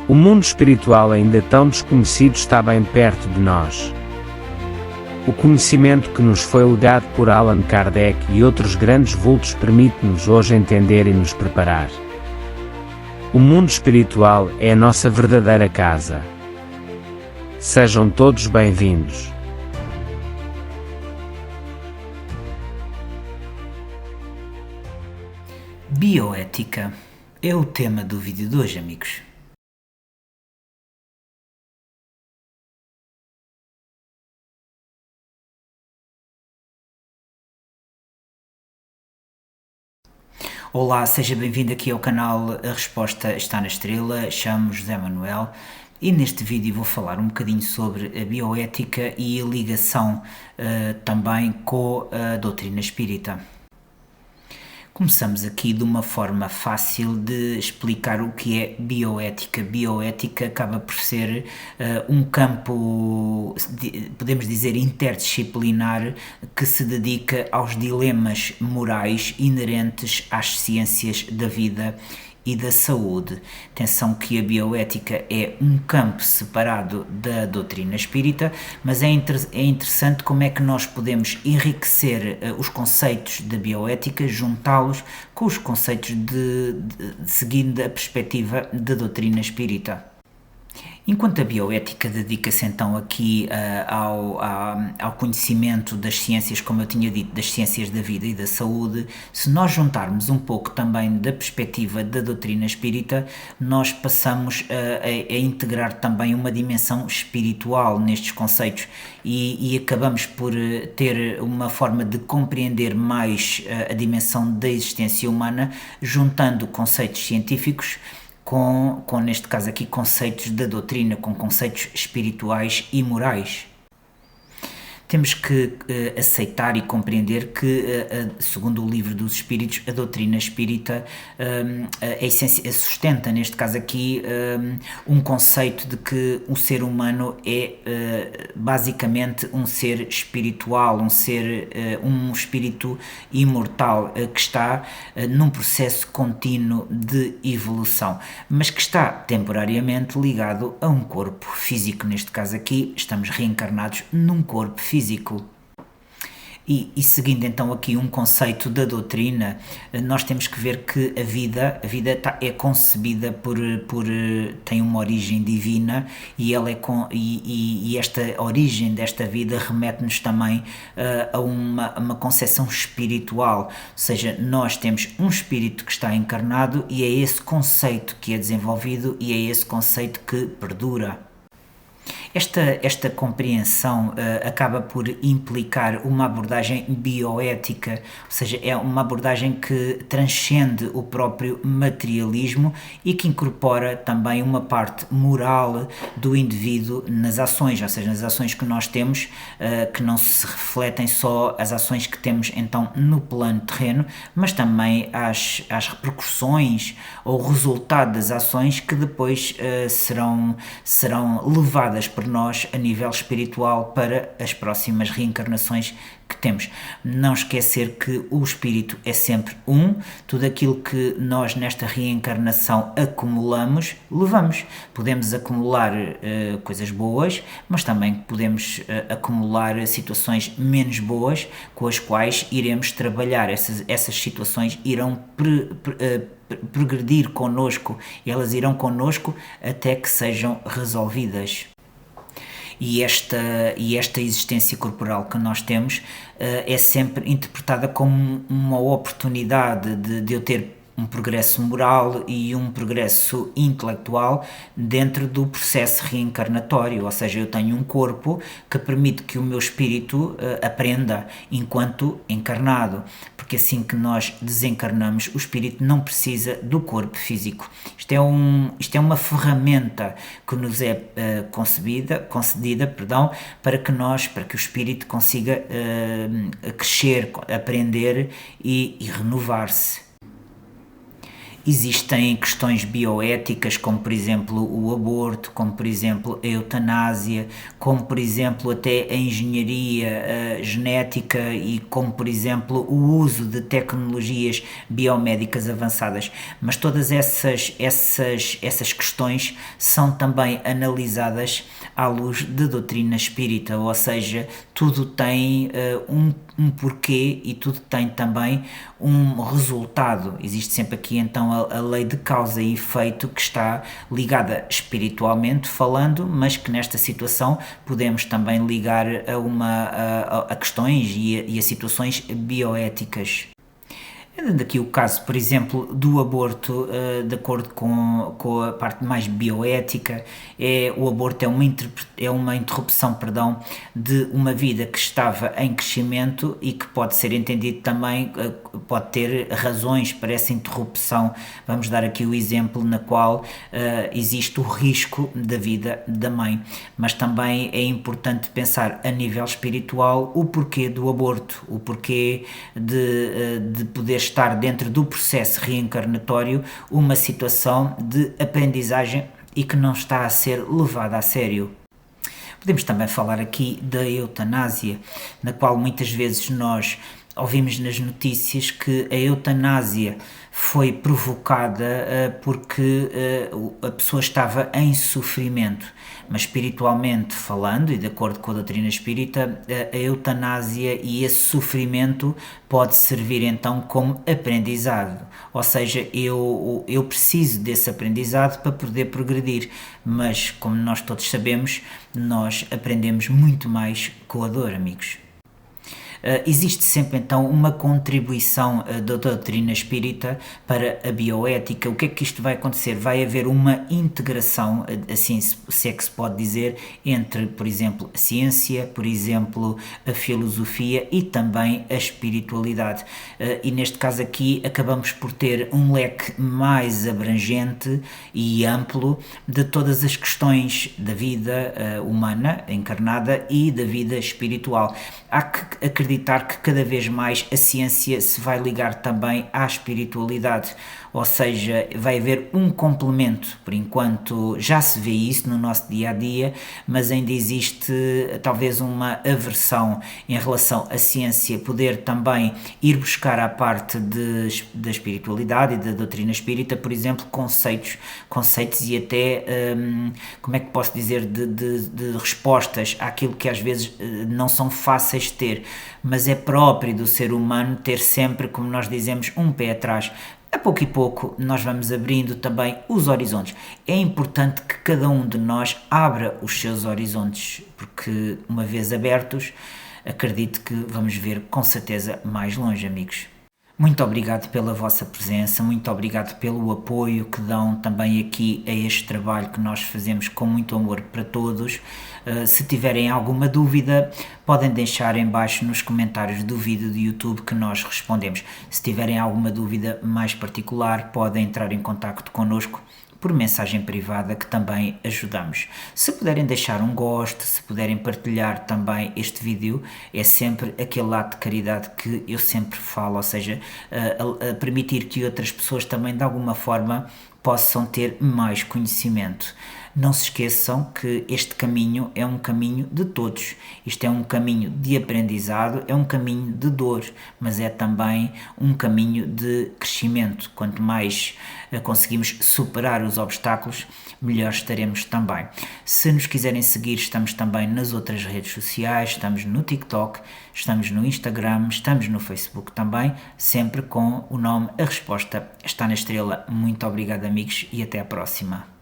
O mundo espiritual ainda tão desconhecido está bem perto de nós. O conhecimento que nos foi legado por Allan Kardec e outros grandes vultos permite-nos hoje entender e nos preparar. O mundo espiritual é a nossa verdadeira casa. Sejam todos bem-vindos. Bioética é o tema do vídeo de hoje, amigos. Olá, seja bem-vindo aqui ao canal A Resposta Está na Estrela. Chamo-me José Manuel e neste vídeo vou falar um bocadinho sobre a bioética e a ligação também com a doutrina espírita. Começamos aqui de uma forma fácil de explicar o que é bioética. Bioética acaba por ser um campo, podemos dizer, interdisciplinar que se dedica aos dilemas morais inerentes às ciências da vida e da saúde. Atenção que a bioética é um campo separado da doutrina espírita, mas é interessante como é que nós podemos enriquecer os conceitos da bioética, juntá-los com os conceitos seguindo a perspectiva da doutrina espírita. Enquanto a bioética dedica-se então aqui ao conhecimento das ciências, como eu tinha dito, das ciências da vida e da saúde, se nós juntarmos um pouco também da perspectiva da doutrina espírita, nós passamos a integrar também uma dimensão espiritual nestes conceitos e acabamos por ter uma forma de compreender mais a dimensão da existência humana, juntando conceitos científicos com, neste caso aqui, conceitos da doutrina, com conceitos espirituais e morais. Temos que aceitar e compreender que, segundo o Livro dos Espíritos, a doutrina espírita sustenta, neste caso aqui, um conceito de que o ser humano é basicamente um ser espiritual, um espírito imortal que está num processo contínuo de evolução, mas que está temporariamente ligado a um corpo físico. Neste caso aqui, estamos reencarnados num corpo físico. E seguindo então aqui um conceito da doutrina, nós temos que ver que a vida é concebida tem uma origem divina e esta origem desta vida remete-nos também a uma concepção espiritual, ou seja, nós temos um espírito que está encarnado e é esse conceito que é desenvolvido e é esse conceito que perdura. Esta compreensão acaba por implicar uma abordagem bioética, ou seja, é uma abordagem que transcende o próprio materialismo e que incorpora também uma parte moral do indivíduo nas ações, ou seja, nas ações que nós temos, que não se refletem só as ações que temos então no plano terreno, mas também às repercussões ou resultado das ações que depois serão levadas por nós a nível espiritual para as próximas reencarnações que temos. Não esquecer que o espírito é sempre tudo aquilo que nós nesta reencarnação acumulamos, levamos. Podemos acumular coisas boas, mas também podemos acumular situações menos boas com as quais iremos trabalhar. Essas situações irão progredir connosco, elas irão connosco até que sejam resolvidas. E esta existência corporal que nós temos é sempre interpretada como uma oportunidade de eu ter um progresso moral e um progresso intelectual dentro do processo reencarnatório, ou seja, eu tenho um corpo que permite que o meu espírito aprenda enquanto encarnado, porque assim que nós desencarnamos, o espírito não precisa do corpo físico. Isto é uma ferramenta que nos é concedida, para que o espírito consiga crescer, aprender e renovar-se. Existem questões bioéticas, como por exemplo o aborto, como por exemplo a eutanásia, como por exemplo até a engenharia genética e como por exemplo o uso de tecnologias biomédicas avançadas. Mas todas essas questões são também analisadas à luz da doutrina espírita, ou seja, tudo tem um porquê e tudo tem também um resultado. Existe sempre aqui então a lei de causa e efeito que está ligada espiritualmente falando, mas que nesta situação podemos também ligar a questões e a situações bioéticas. Dando aqui o caso, por exemplo, do aborto, de acordo com a parte mais bioética, o aborto é uma interrupção, de uma vida que estava em crescimento e que pode ser entendido também, pode ter razões para essa interrupção. Vamos dar aqui o exemplo na qual existe o risco da vida da mãe, mas também é importante pensar a nível espiritual o porquê do aborto, o porquê de poder estar dentro do processo reencarnatório uma situação de aprendizagem e que não está a ser levada a sério. Podemos também falar aqui da eutanásia, na qual muitas vezes nós ouvimos nas notícias que a eutanásia foi provocada porque a pessoa estava em sofrimento, mas espiritualmente falando e de acordo com a doutrina espírita, a eutanásia e esse sofrimento pode servir então como aprendizado, ou seja, eu preciso desse aprendizado para poder progredir, mas como nós todos sabemos, nós aprendemos muito mais com a dor, amigos. Existe sempre então uma contribuição da doutrina espírita para a bioética. O que é que isto vai acontecer? Vai haver uma integração, assim se é que se pode dizer, entre, por exemplo, a ciência, por exemplo, a filosofia e também a espiritualidade. E neste caso aqui acabamos por ter um leque mais abrangente e amplo de todas as questões da vida humana, encarnada, e da vida espiritual. Há que acreditar que cada vez mais a ciência se vai ligar também à espiritualidade, ou seja, vai haver um complemento. Por enquanto já se vê isso no nosso dia a dia, mas ainda existe talvez uma aversão em relação à ciência poder também ir buscar à parte da espiritualidade e da doutrina espírita, por exemplo, conceitos e até, como é que posso dizer, de respostas àquilo que às vezes não são fáceis de ter, mas é próprio do ser humano ter sempre, como nós dizemos, um pé atrás. A pouco e pouco nós vamos abrindo também os horizontes. É importante que cada um de nós abra os seus horizontes, porque uma vez abertos, acredito que vamos ver com certeza mais longe, amigos. Muito obrigado pela vossa presença, muito obrigado pelo apoio que dão também aqui a este trabalho que nós fazemos com muito amor para todos. Se tiverem alguma dúvida, podem deixar em baixo nos comentários do vídeo do YouTube que nós respondemos. Se tiverem alguma dúvida mais particular, podem entrar em contacto connosco por mensagem privada, que também ajudamos. Se puderem deixar um gosto, se puderem partilhar também este vídeo, é sempre aquele ato de caridade que eu sempre falo, ou seja, a permitir que outras pessoas também de alguma forma possam ter mais conhecimento. Não se esqueçam que este caminho é um caminho de todos. Isto é um caminho de aprendizado, é um caminho de dor, mas é também um caminho de crescimento. Quanto mais conseguimos superar os obstáculos, melhor estaremos também. Se nos quiserem seguir, estamos também nas outras redes sociais, estamos no TikTok, estamos no Instagram, estamos no Facebook também, sempre com o nome A Resposta Está na Estrela. Muito obrigado, amigos, e até à próxima.